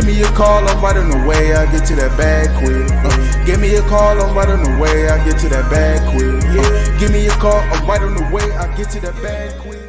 me a call, I'm right on the way, I get to that bag quick. Give me a call, I'm right on the way, I get to that bag quick. Give me a call, I'm right on the way, I get to that bag quick.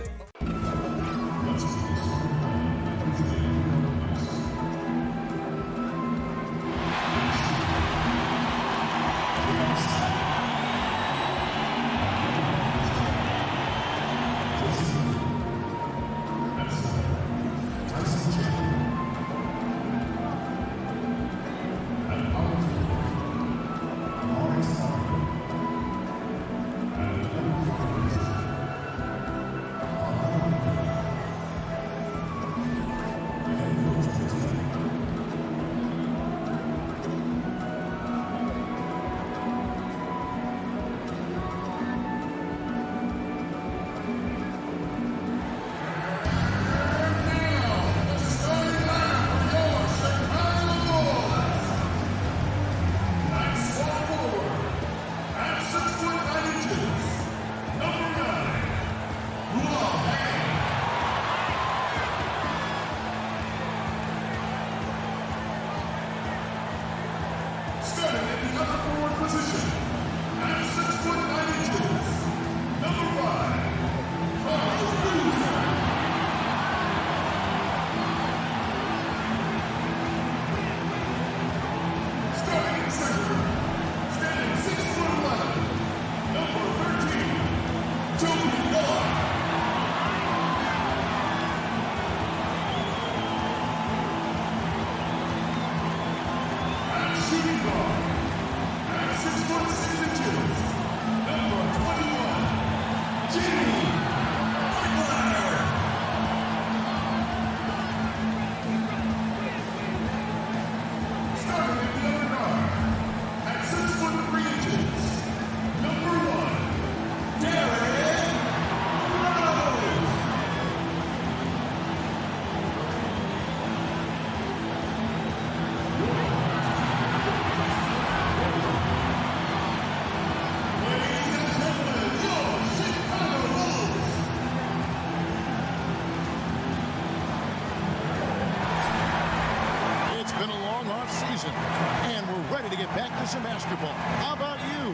And we're ready to get back to some basketball. How about you?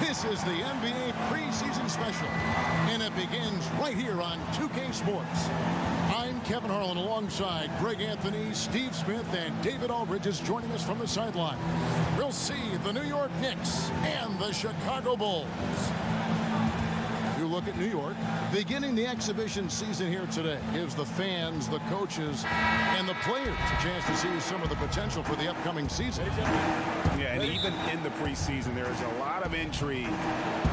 This is the NBA preseason special, and it begins right here on 2K Sports. I'm Kevin Harlan alongside Greg Anthony, Steve Smith, and David Aldridge is joining us from the sideline. We'll see the New York Knicks and the Chicago Bulls. You look at New York, beginning the exhibition season here today gives the fans, the coaches, and the players a chance to see some of the potential for the upcoming season. Yeah, and even in the preseason, there is a lot of intrigue.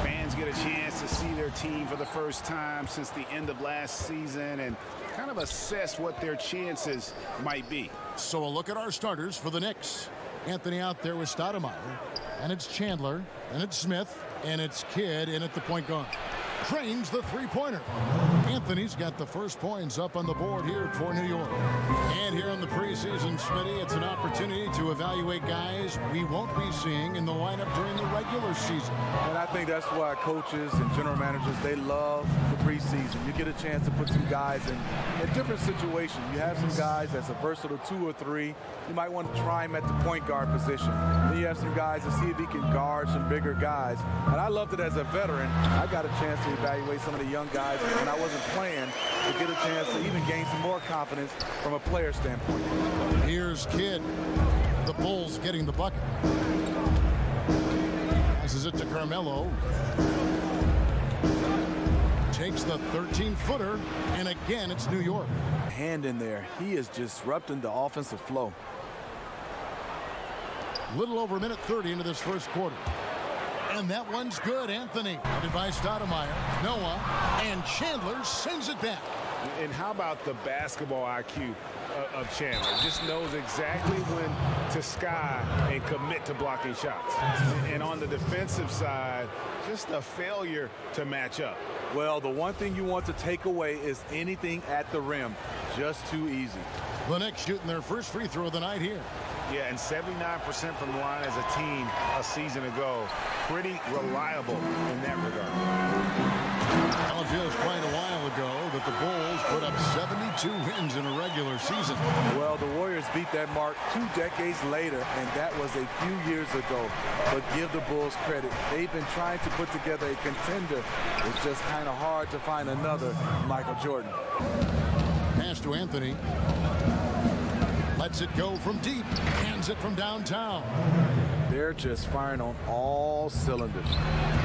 Fans get a chance to see their team for the first time since the end of last season and kind of assess what their chances might be. So a look at our starters for the Knicks. Anthony out there with Stoudemire, and it's Chandler, and it's Smith, and it's Kidd in at the point guard. Trains the three-pointer. Anthony's got the first points up on the board here for New York. And here in the preseason, Smitty, it's an opportunity to evaluate guys we won't be seeing in the lineup during the regular season. And I think that's why coaches and general managers, they love the preseason. You get a chance to put some guys in different situations. You have some guys that's a versatile 2 or 3. You might want to try him at the point guard position. Then you have some guys to see if he can guard some bigger guys. And I loved it as a veteran. I got a chance to evaluate some of the young guys when I wasn't playing to get a chance to even gain some more confidence from a player standpoint. Here's Kidd. The Bulls getting the bucket. Passes it to Carmelo. Takes the 13-footer, and again it's New York. Hand in there. He is disrupting the offensive flow. Little over a minute 30 into this first quarter. And that one's good. Anthony, headed by Stoudemire, Noah, and Chandler sends it back. And how about the basketball IQ of Chandler? Just knows exactly when to sky and commit to blocking shots. And on the defensive side, just a failure to match up. Well, the one thing you want to take away is anything at the rim. Just too easy. The Knicks shooting their first free throw of the night here. Yeah, and 79% from the line as a team a season ago. Pretty reliable in that regard. Well, it feels quite a while ago that the Bulls put up 72 wins in a regular season. Well, the Warriors beat that mark 2 decades later, and that was a few years ago. But give the Bulls credit. They've been trying to put together a contender. It's just kind of hard to find another Michael Jordan. Pass to Anthony. Lets it go from deep. Hands it from downtown. They're just firing on all cylinders.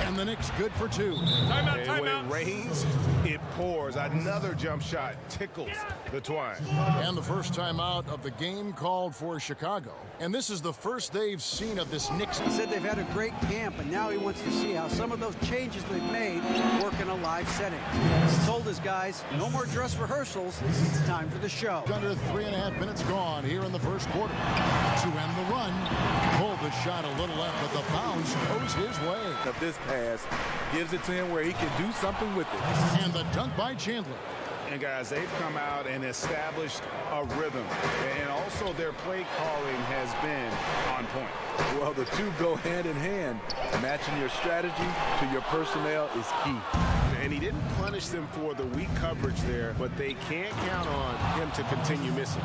And the Knicks good for 2. And when it rains, it pours. Another jump shot tickles the twine. And the first time out of the game called for Chicago. And this is the first they've seen of this Knicks. He said they've had a great camp, and now he wants to see how some of those changes they've made work in a live setting. He's told his guys, no more dress rehearsals. It's time for the show. Under 3.5 minutes gone here in the first quarter. To end the run, pulled the shot a little left, but the bounce goes his way. Of this pass gives it to him where he can do something with it. And the dunk by Chandler. And guys, they've come out and established a rhythm. And also their play calling has been on point. Well, the two go hand in hand. Matching your strategy to your personnel is key. And he didn't punish them for the weak coverage there, but they can't count on him to continue missing.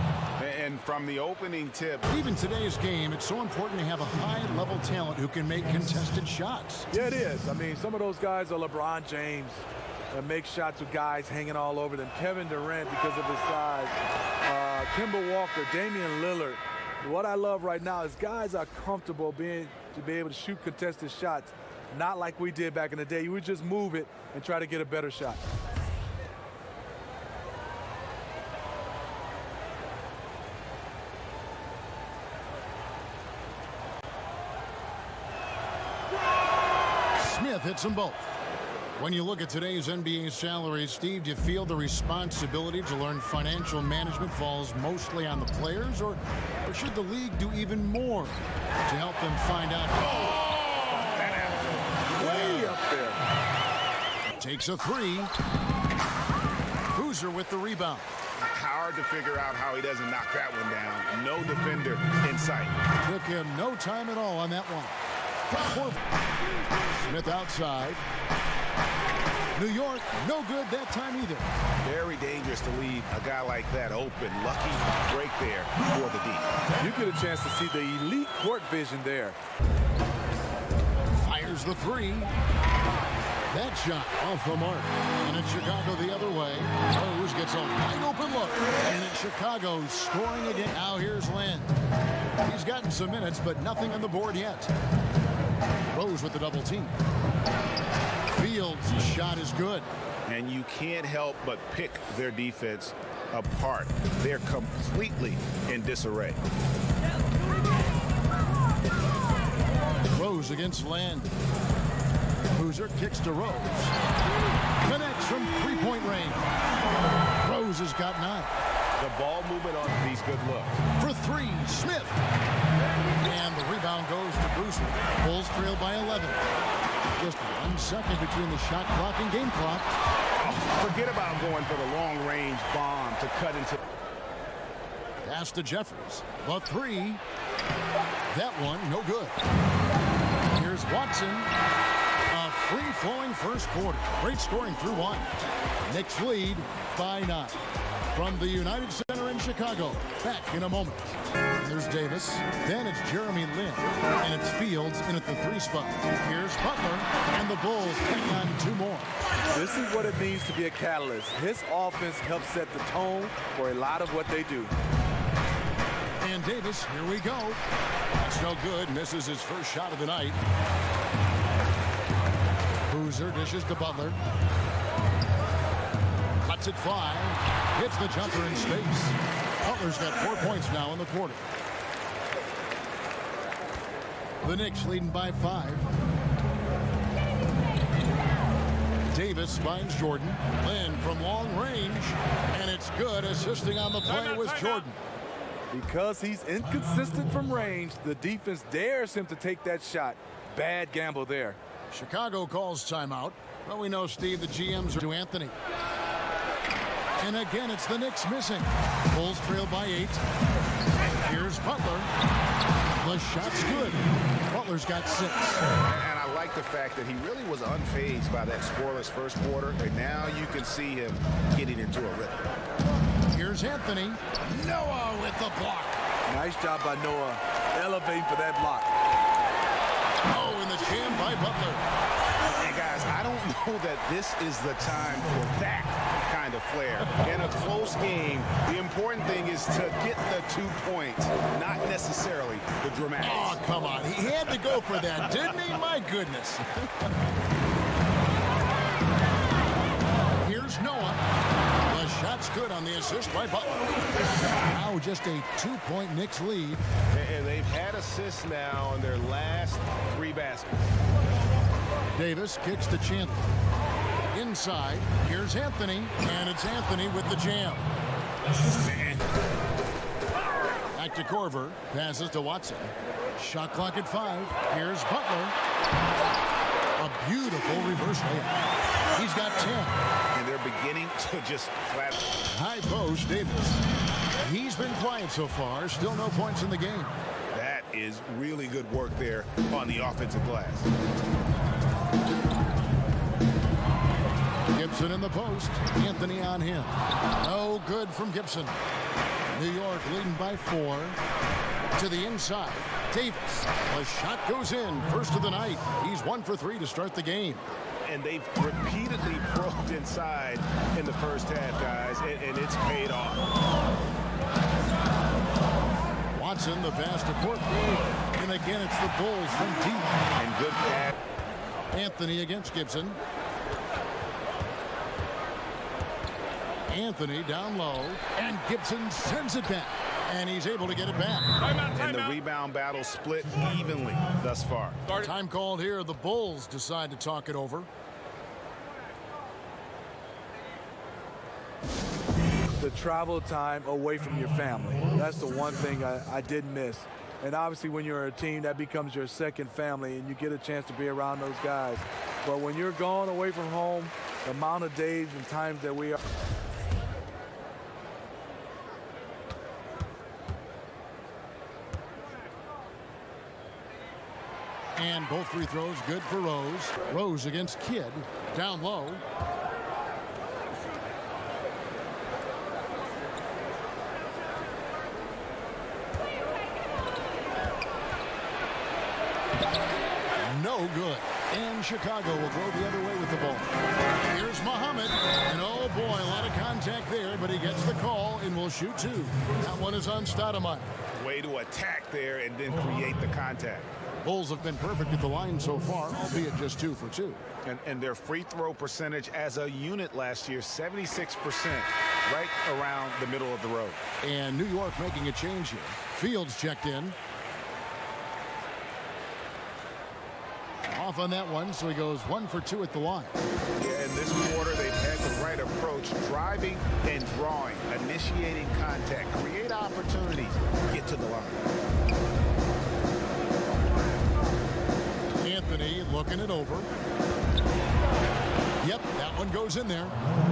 And from the opening tip, Even today's game, it's so important to have a high-level talent who can make contested shots. Yeah, it is. I mean, some of those guys are LeBron James that make shots with guys hanging all over them. Kevin Durant because of his size. Kemba Walker, Damian Lillard. What I love right now is guys are comfortable to be able to shoot contested shots, not like we did back in the day. You would just move it and try to get a better shot. Smith hits them both. When you look at today's NBA salaries, Steve, do you feel the responsibility to learn financial management falls mostly on the players, or should the league do even more to help them find out? Way up there. Takes a 3. Boozer with the rebound. hard to figure out how he doesn't knock that one down. No defender in sight. Took him no time at all on that one. Smith outside. New York, no good that time either. Very dangerous to leave a guy like that open. Lucky break there for the D. You get a chance to see the elite court vision there. Fires the three. That shot off the mark. And it's Chicago the other way. Rose gets a wide open look. And it's Chicago scoring again. Now here's Lynn. He's gotten some minutes, but nothing on the board yet. Rose with the double team. Fields' shot is good. And you can't help but pick their defense apart. They're completely in disarray. Rose against Land. Boozer kicks to Rose. Connects from three-point range. Rose has got 9. The ball movement on these good looks. For 3, Smith. And the rebound goes to Boozer. Bulls trail by 11. Just 1 second between the shot clock and game clock. Forget about going for the long-range bomb to cut into. Pass to Jeffers. The 3. That one, no good. Here's Watson. A free-flowing first quarter. Great scoring through 1. Knicks lead by 9. From the United Center in Chicago. Back in a moment. There's Davis. Then it's Jeremy Lin. And it's Fields in at the 3 spot. Here's Butler. And the Bulls take on 2 more. This is what it means to be a catalyst. His offense helps set the tone for a lot of what they do. And Davis, here we go. That's no good. Misses his first shot of the night. Boozer dishes to Butler. Cuts it 5. Hits the jumper in space. Butler's got 4 points now in the quarter. The Knicks leading by 5. Davis finds Jordan. Lynn from long range. And it's good. Assisting on the play was Jordan. Because he's inconsistent from range, the defense dares him to take that shot. Bad gamble there. Chicago calls timeout. Well, we know, Steve, the GMs are to Anthony. And again, it's the Knicks missing. Bulls trail by 8. Here's Butler. The shot's good. Butler's got 6. And I like like the fact that he really was unfazed by that scoreless first quarter, and now you can see him getting into a rhythm. Here's Anthony. Noah with the block. Nice job by Noah elevating for that block. Oh, and the jam by Butler. And guys, I don't know that this is the time for that kind of flair. In a close game, the important thing is to get the 2 points, not necessarily the dramatics. Oh, come on. He had to go for that, didn't he? My goodness. Here's Noah. The shot's good on the assist by Butler. Now just a 2-point Knicks lead. And they've had assists now on their last 3 baskets. Davis kicks to Chandler. Inside, here's Anthony, and it's Anthony with the jam. Back to Korver, passes to Watson. Shot clock at 5. Here's Butler. A beautiful reverse layup. He's got 10. And they're beginning to just flat. High post, Davis. He's been quiet so far. Still no points in the game. That is really good work there on the offensive glass. Gibson in the post. Anthony on him. No good from Gibson. New York leading by 4. To the inside. Davis. The shot goes in. First of the night. He's 1 for 3 to start the game. And they've repeatedly probed inside in the first half, guys, and it's paid off. Watson, the pass to Portland. And again, it's the Bulls from deep. And good pass. Anthony against Gibson. Anthony down low, and Gibson sends it back, and he's able to get it back. And the rebound battle split evenly thus far. Time called here. The Bulls decide to talk it over. The travel time away from your family. That's the one thing I did miss. And obviously when you're a team, that becomes your second family, and you get a chance to be around those guys. But when you're gone away from home, the amount of days and times that we are. And both free throws good for Rose. Rose against Kidd. Down low. No good. And Chicago will go the other way with the ball. Here's Muhammad. And oh boy, a lot of contact there, but he gets the call and will shoot 2. That one is on Stoudemire. Way to attack there and then create the contact. Bulls have been perfect at the line so far, albeit just 2 for 2. And their free throw percentage as a unit last year, 76%, right around the middle of the road. And New York making a change here. Fields checked in. Off on that one, so he goes 1 for 2 at the line. Yeah, in this quarter, they've had the right approach, driving and drawing, initiating contact, create opportunities, get to the line. Anthony looking it over. Yep, that one goes in there.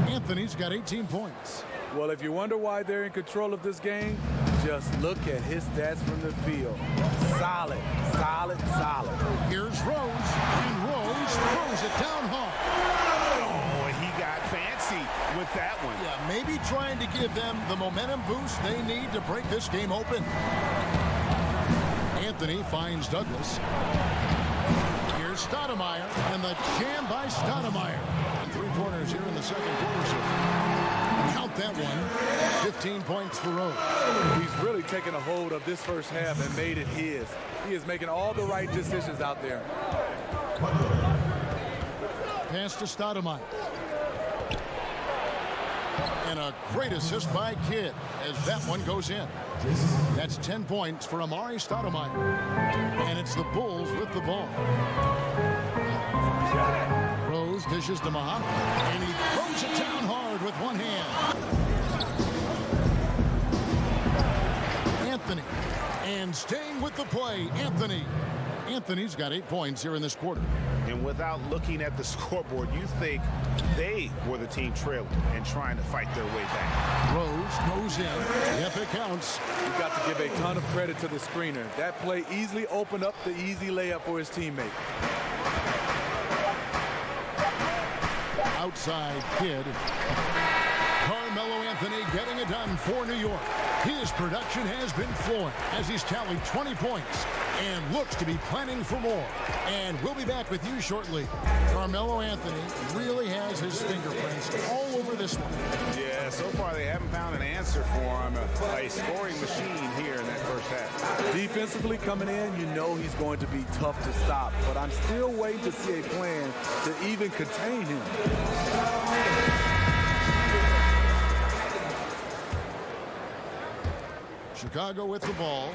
Anthony's got 18 points. Well, if you wonder why they're in control of this game, just look at his stats from the field. Solid, solid, solid. Here's Rose, and Rose throws it down hard. Oh, and he got fancy with that one. Yeah, maybe trying to give them the momentum boost they need to break this game open. Anthony finds Douglas. Here's Stoudemire, and the jam by Stoudemire. 3 pointers here in the second quarter. So count that one. 15 points for Rose. He's really taken a hold of this first half and made it his. He is making all the right decisions out there. Pass to Stoudemire. And a great assist by Kidd as that one goes in. That's 10 points for Amare Stoudemire. And it's the Bulls with the ball. Rose dishes to Muhammad. And he throws it down hard with one hand. Anthony. And staying with the play, Anthony. Anthony's got 8 points here in this quarter. And without looking at the scoreboard, you think they were the team trailing and trying to fight their way back. Rose goes in. Yep, it counts. You've got to give a ton of credit to the screener. That play easily opened up the easy layup for his teammate. outside kid. Carmelo Anthony getting it done for New York. His production has been flowing as he's tallied 20 points and looks to be planning for more. And we'll be back with you shortly. Carmelo Anthony really has his fingerprints all over this one. Yeah, so far they haven't found an answer for him. A scoring machine here in that first half. Defensively coming in, you know he's going to be tough to stop, but I'm still waiting to see a plan to even contain him. Chicago with the ball,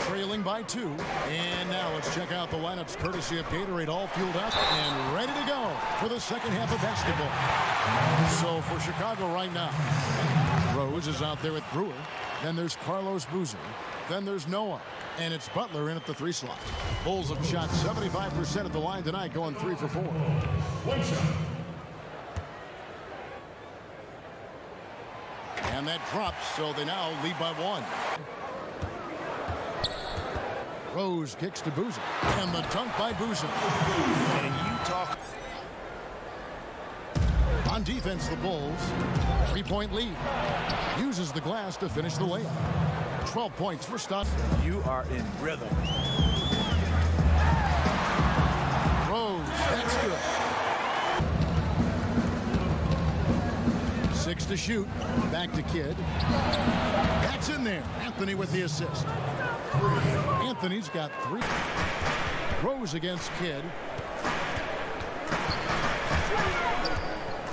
trailing by 2. And now let's check out the lineups courtesy of Gatorade, all fueled up and ready to go for the second half of basketball. So for Chicago right now, Rose is out there with Brewer. Then there's Carlos Boozer. Then there's Noah. And it's Butler in at the 3 slot. Bulls have shot 75% at the line tonight, going 3 for 4. One shot. And that drops, so they now lead by 1. Rose kicks to Boozer. And the dunk by Boozer. And you talk. On defense, the Bulls. 3-point lead. Uses the glass to finish the layup. 12 points for Stoudemire. You are in rhythm. Rose, that's good. 6 to shoot. Back to Kidd. That's in there. Anthony with the assist. Anthony's got 3. Rose against Kidd.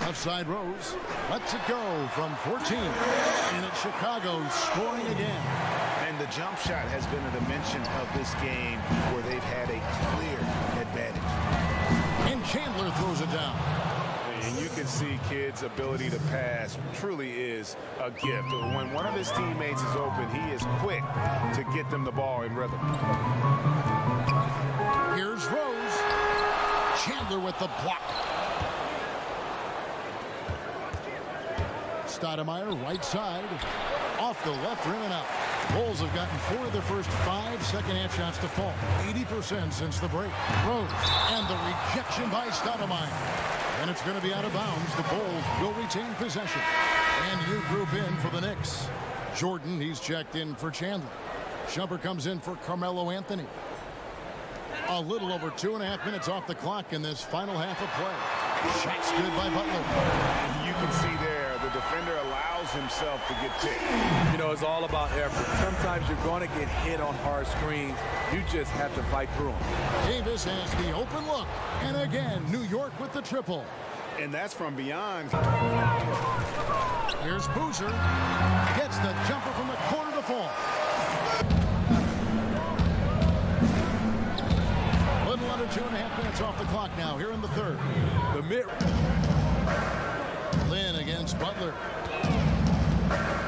Outside Rose. Lets it go from 14. And it's Chicago scoring again. And the jump shot has been a dimension of this game where they've had a clear advantage. And Chandler throws it down. And you can see Kidd's ability to pass truly is a gift. When one of his teammates is open, he is quick to get them the ball in rhythm. Here's Rose. Chandler with the block. Stoudemire, right side. Off the left rim and out. Bulls have gotten 4 of their first 5 second-half shots to fall. 80% since the break. Rose. And the rejection by Stoudemire. And it's going to be out of bounds. The Bulls will retain possession. And new group in for the Knicks. Jordan, he's checked in for Chandler. Shumpert comes in for Carmelo Anthony. A little over 2.5 minutes off the clock in this final half of play. Shots good by Butler. You can see there the defender allows himself to get picked. You know, it's all about effort. Sometimes you're going to get hit on hard screens. You just have to fight through them. Davis has the open look. And again, New York with the triple. And that's from beyond. Here's Boozer. Gets the jumper from the corner to fall. A little under 2.5 minutes off the clock now here in the third. The mid. Lynn against Butler.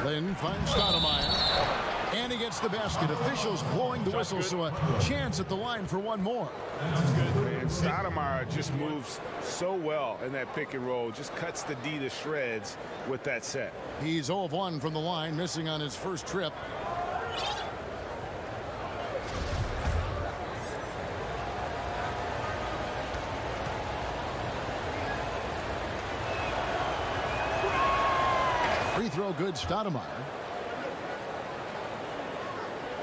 Lynn finds Stoudemire. And he gets the basket. Officials blowing the whistle, so a chance at the line for one more. And Stoudemire just moves so well in that pick and roll. Just cuts the D to shreds with that set. He's 0 of 1 from the line, missing on his first trip. Free throw good, Stoudemire.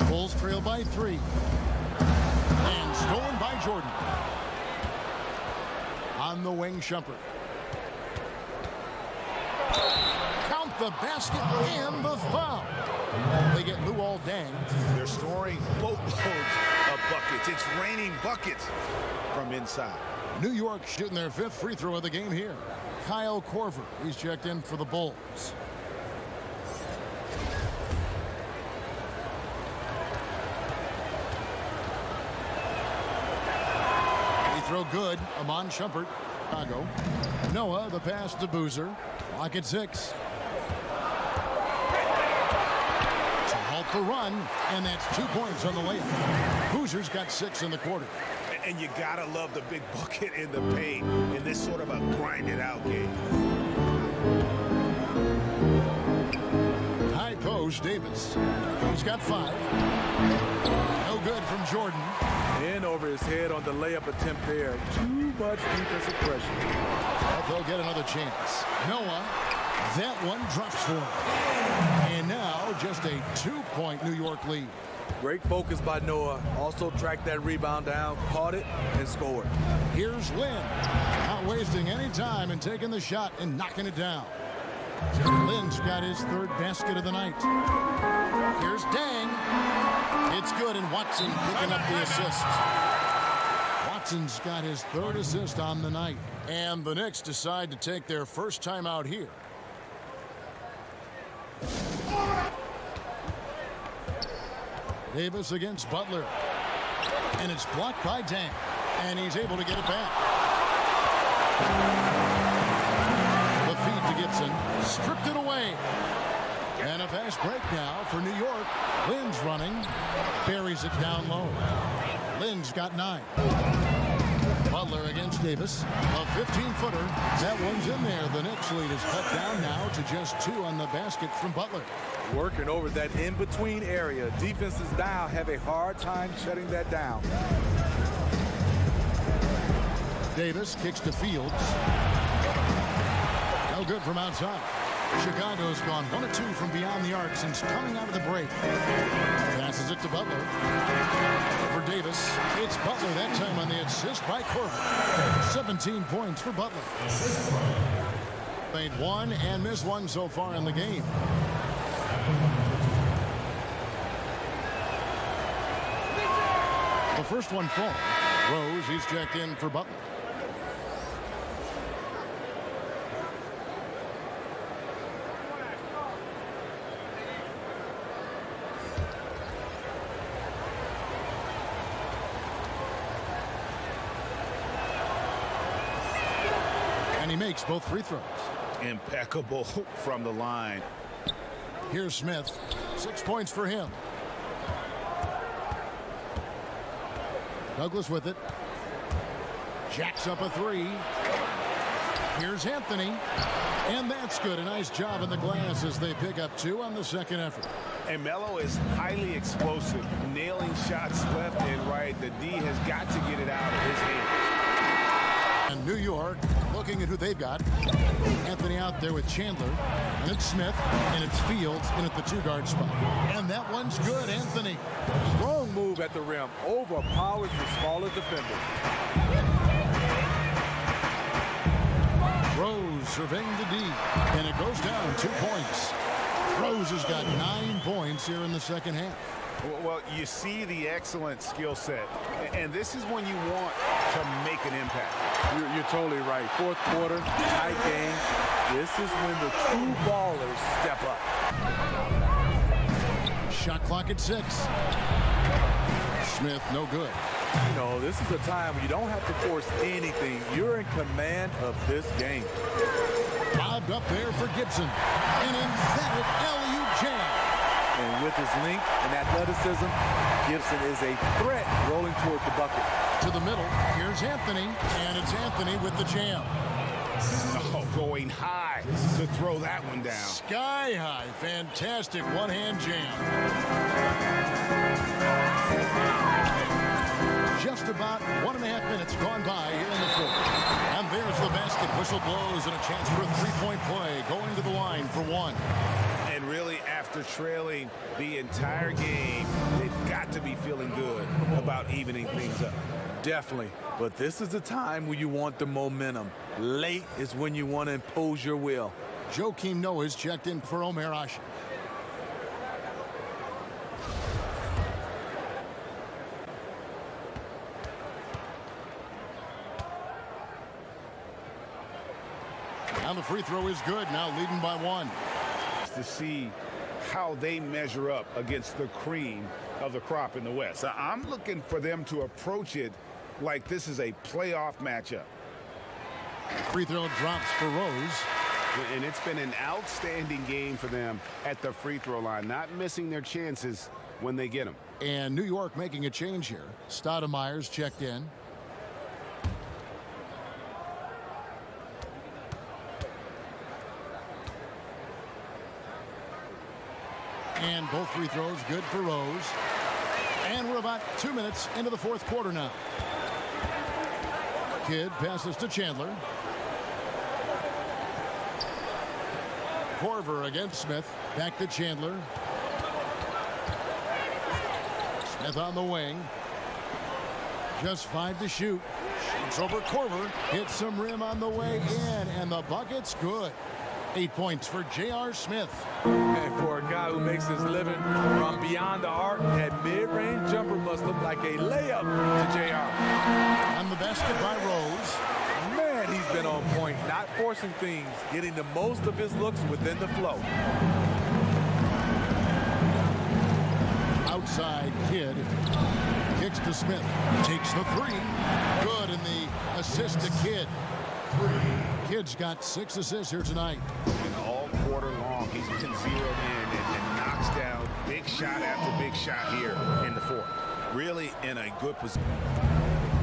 Bulls trail by 3. And stolen by Jordan. On the wing, Shumpert. Count the basket and the foul. They get Luol Deng. They're scoring boatloads of buckets. It's raining buckets from inside. New York shooting their 5th free throw of the game here. Kyle Korver, he's checked in for the Bulls. Throw good. Amon Shumpert. Chicago. Noah, the pass to Boozer. Clock at 6. To halt the run, and that's 2 points on the layup. Boozer's got 6 in the quarter. And you gotta love the big bucket in the paint in this sort of a grinded out game. High post. goes Davis. He's got 5. No good from Jordan. In over his head on the layup attempt there. Too much defensive pressure. But they'll get another chance. Noah, that one drops for him. And now just a 2-point New York lead. Great focus by Noah. Also tracked that rebound down, caught it, and scored. Here's Lynn. Not wasting any time and taking the shot and knocking it down. Lynn's got his 3rd basket of the night. Here's Dang. It's good, and Watson picking up the assist. Watson's got his 3rd assist on the night. And the Knicks decide to take their first time out here. Davis against Butler. And it's blocked by Dang. And he's able to get it back. The feed to Gibson. Stripped it away. And a fast break now for New York. Lynn's running. Buries it down low. Lynn's got 9. Butler against Davis. A 15-footer. That one's in there. The Knicks lead is cut down now to just 2 on the basket from Butler. Working over that in-between area. Defenses now have a hard time shutting that down. Davis kicks to Fields. No good from outside. Chicago's gone 1 of 2 from beyond the arc since coming out of the break. Passes it to Butler. For Davis, it's Butler that time on the assist by Corver. 17 points for Butler. Made 1 and missed 1 so far in the game. The first one falls. Rose, he's checked in for Butler. And he makes both free throws. Impeccable from the line. Here's Smith. 6 points for him. Douglas with it. Jacks up a 3. Here's Anthony. And that's good. A nice job in the glass as they pick up 2 on the second effort. And Melo is highly explosive, nailing shots left and right. The D has got to get it out of his hands. And New York looking at who they've got. Anthony out there with Chandler. And it's Smith. And it's Fields in at the 2-guard spot. And that one's good, Anthony. Strong move at the rim. Overpowers the smaller defender. Rose surveying the D. And it goes down 2 points. Rose has got 9 points here in the second half. Well, you see the excellent skill set. And this is when you want to make an impact. You're totally right. Fourth quarter, tight game. This is when the true ballers step up. Shot clock at 6. Smith, no good. You know, this is a time when you don't have to force anything. You're in command of this game. Bobbed up there for Gibson. An emphatic alley-oop jam. And with his length and athleticism, Gibson is a threat rolling toward the bucket. To the middle, here's Anthony, and it's Anthony with the jam. Oh, going high to throw that one down. Sky high, fantastic one-hand jam. Just about 1.5 minutes gone by here in the fourth. And there's the basket. Whistle blows and a chance for a 3-point play. Going to the line for 1. And really, after trailing the entire game, they've got to be feeling good about evening things up. Definitely. But this is the time when you want the momentum. Late is when you want to impose your will. Joakim Noah's checked in for Amare. And the free throw is good, now leading by 1. To see how they measure up against the cream of the crop in the West. So I'm looking for them to approach it like this is a playoff matchup. Free throw drops for Rose. And it's been an outstanding game for them at the free throw line, not missing their chances when they get them. And New York making a change here. Stoudemire's checked in. And both free throws good for Rose. And we're about 2 minutes into the fourth quarter now. Kidd passes to Chandler. Korver against Smith. Back to Chandler. Smith on the wing. Just 5 to shoot. Shoots over Korver. Hits some rim on the way in. And the bucket's good. 8 points for J.R. Smith. And for a guy who makes his living from beyond the arc, that mid-range jumper must look like a layup to J.R. On the basket by Rose. Man, he's been on point, not forcing things, getting the most of his looks within the flow. Outside Kidd. Kicks to Smith. Takes the three. Good, and the assist to Kidd. Kidd's got 6 assists here tonight. And all quarter long, he's been zeroed in and knocks down big shot after big shot here in the fourth. Really in a good position.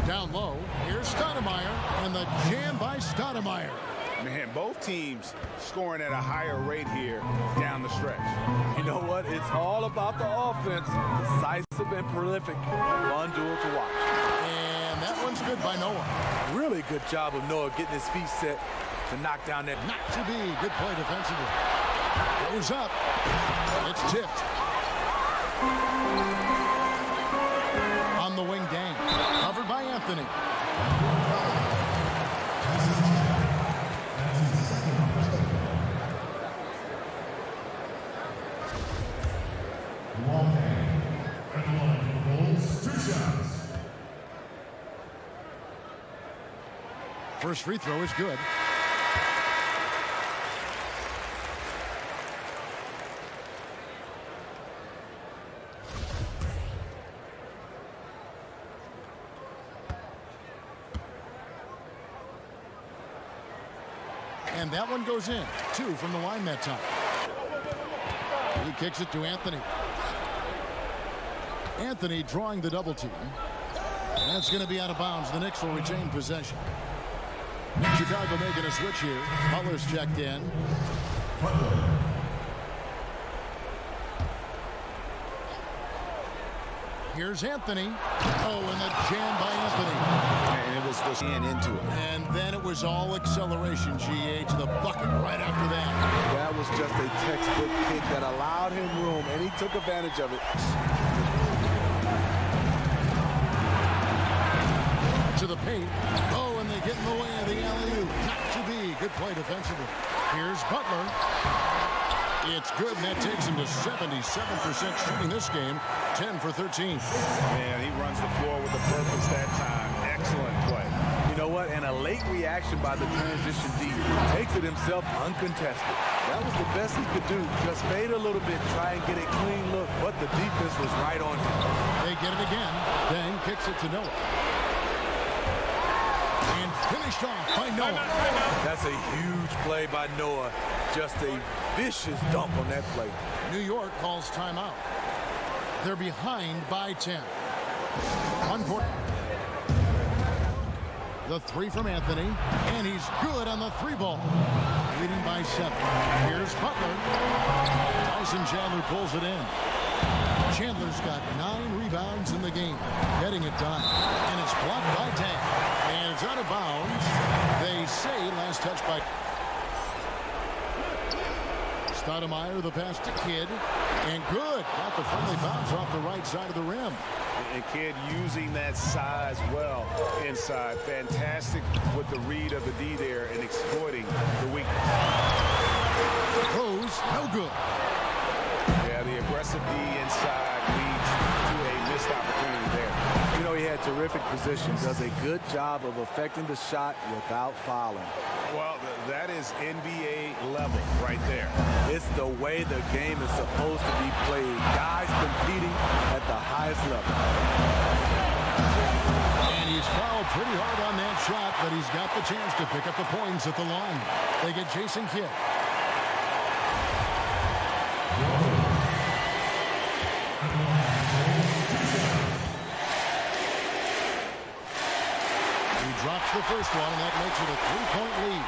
Down low, here's Stoudemire, and the jam by Stoudemire. Man, both teams scoring at a higher rate here down the stretch. You know what? It's all about the offense. Decisive and prolific. Fun duel to watch. And that one's good by Noah. Really good job of Noah getting his feet set to knock down that. Not to be. Good play defensively. Goes up. It's tipped. On the wing, Dang. Covered by Anthony. First free throw is good. And that one goes in. 2 from the line that time. He kicks it to Anthony. Anthony drawing the double team. That's going to be out of bounds. The Knicks will retain possession. Chicago making a switch here. Butler's checked in. Here's Anthony. Oh, and the jam by Anthony. And it was just into it. And then it was all acceleration, GA, to the bucket right after that. That was just a textbook kick that allowed him room, and he took advantage of it. To the paint. Oh, and they get in the way of the alley-oop. Not to be. Good play defensively. Here's Butler. It's good, and that takes him to 77% shooting this game. 10 for 13. Man, he runs the floor with a purpose that time. Excellent play. You know what? And a late reaction by the transition D. Takes it himself uncontested. That was the best he could do. Just fade a little bit, try and get a clean look, but the defense was right on him. They get it again. Dang kicks it to Noah. And finished off by Noah. That's a huge play by Noah. Just a vicious dunk on that play. New York calls timeout. They're behind by 10. 1-4. The three from Anthony, and he's good on the 3-ball. Leading by 7. Here's Butler. Tyson Chandler pulls it in. Chandler's got 9 rebounds in the game, getting it done. And it's blocked by Dang. And it's out of bounds. They say last touch by Stoudemire, the pass to Kidd. And good. Got the friendly bounce off the right side of the rim. And Kidd using that size well inside. Fantastic with the read of the D there and exploiting the weakness. Rose, no good. Yeah, the aggressive D inside leads to a missed opportunity there. You know, he had terrific position. Does a good job of affecting the shot without fouling. Well, that is NBA level right there. It's the way the game is supposed to be played. Guys competing at the highest level. And he's fouled pretty hard on that shot, but he's got the chance to pick up the points at the line. They get Jason Kidd. He drops the first one, and that makes it a 3-point lead.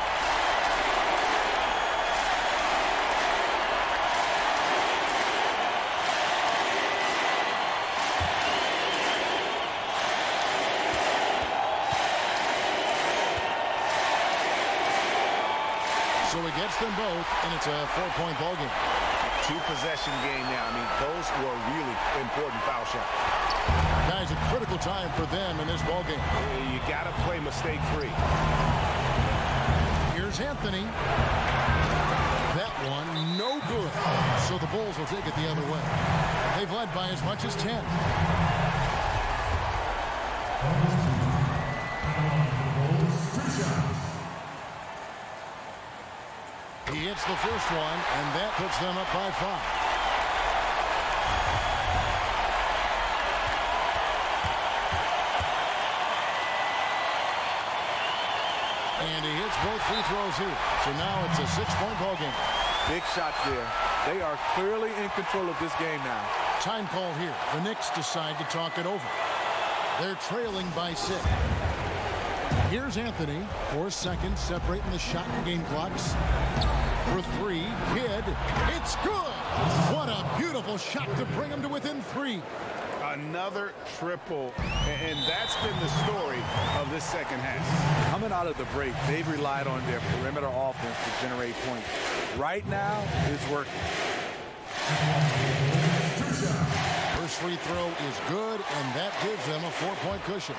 he gets them both, and it's a 4-point ball game. Two-possession game now. I mean, those were really important foul shots. Guys, a critical time for them in this ball game. You got to play mistake-free. Here's Anthony. That one, no good. So the Bulls will take it the other way. They've led by as much as 10. He hits the first one, and that puts them up by 5. And he hits both free throws here. So now it's a 6-point ball game. Big shots there. They are clearly in control of this game now. Time call here. The Knicks decide to talk it over. They're trailing by 6. Here's Anthony. 4 seconds separating the shot and game clocks. For 3, Kidd. It's good! What a beautiful shot to bring him to within 3. Another triple, and that's been the story of this second half. Coming out of the break, they've relied on their perimeter offense to generate points. Right now, it's working. First free throw is good, and that gives them a 4-point cushion.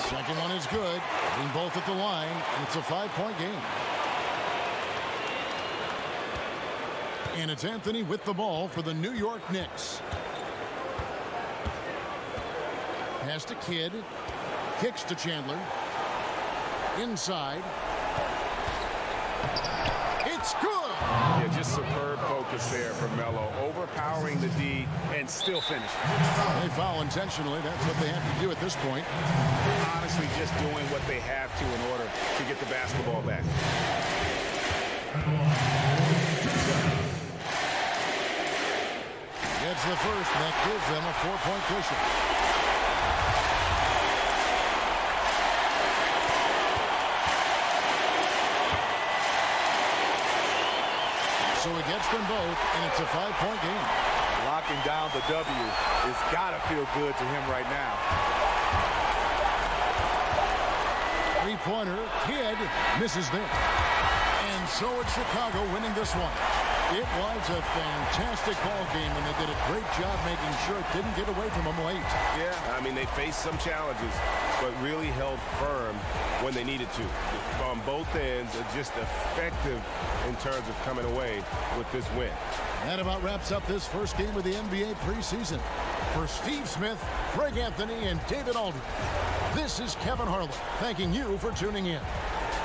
Second one is good. Hitting both at the line. It's a 5-point game. And it's Anthony with the ball for the New York Knicks. Pass to Kidd. Kicks to Chandler. Inside. It's good! Yeah, just superb focus there for Melo. Overpowering the D and still finishing. They foul intentionally. That's what they have to do at this point. Honestly, just doing what they have to in order to get the basketball back. Gets the first, and that gives them a 4-point cushion. So he gets them both, and it's a 5-point game. Locking down the W has got to feel good to him right now. Three-pointer, Kidd misses there. And so it's Chicago winning this one. It was a fantastic ball game, and they did a great job making sure it didn't get away from them late. Yeah, I mean, they faced some challenges, but really held firm when they needed to. On both ends, just effective in terms of coming away with this win. That about wraps up this first game of the NBA preseason. For Steve Smith, Greg Anthony, and David Aldridge, this is Kevin Harlan thanking you for tuning in.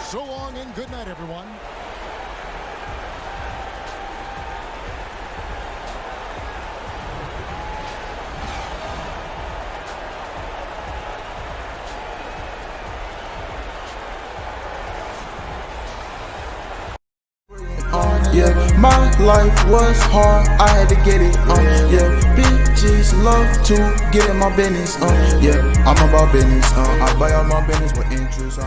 So long and good night, everyone. Yeah, my life was hard, I had to get it, yeah, bitches love to get in my business, yeah, I'm about business, I buy all my business with interest,